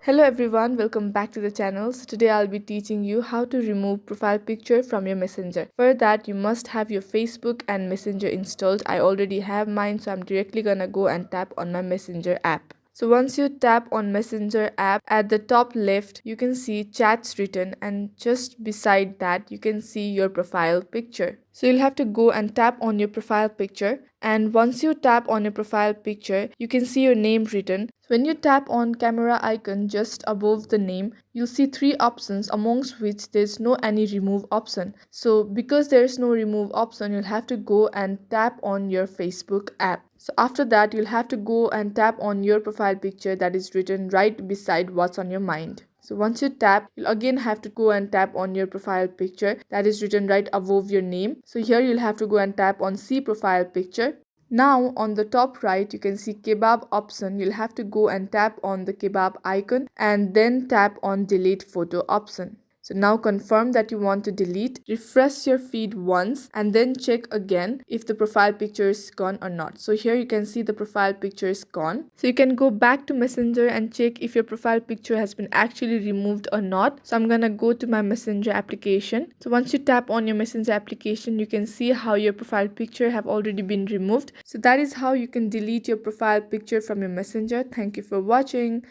Hello everyone, welcome back to the channel. So today I'll be teaching you how to remove profile picture from your messenger. For that you must have your Facebook and Messenger installed. I already have mine, so I'm directly gonna go and tap on my Messenger app. So once you tap on Messenger app, at the top left you can see chats written, and just beside that you can see your profile picture. So you'll have to go and tap on your profile picture, and once you tap on your profile picture you can see your name written. So when you tap on camera icon just above the name, you'll see three options amongst which there's no any remove option. So because there's no remove option, you'll have to go and tap on your Facebook app. So after that you'll have to go and tap on your profile picture that is written right beside what's on your mind. So once you tap, you'll again have to go and tap on your profile picture that is written right above your name. So here you'll have to go and tap on see profile picture. Now on the top right you can see kebab option. You'll have to go and tap on the kebab icon and then tap on delete photo option. So now confirm that you want to delete, refresh your feed once and then check again if the profile picture is gone or not. So here you can see the profile picture is gone. So you can go back to Messenger and check if your profile picture has been actually removed or not. So I'm gonna go to my Messenger application. So once you tap on your Messenger application, you can see how your profile picture have already been removed. So that is how you can delete your profile picture from your Messenger. Thank you for watching.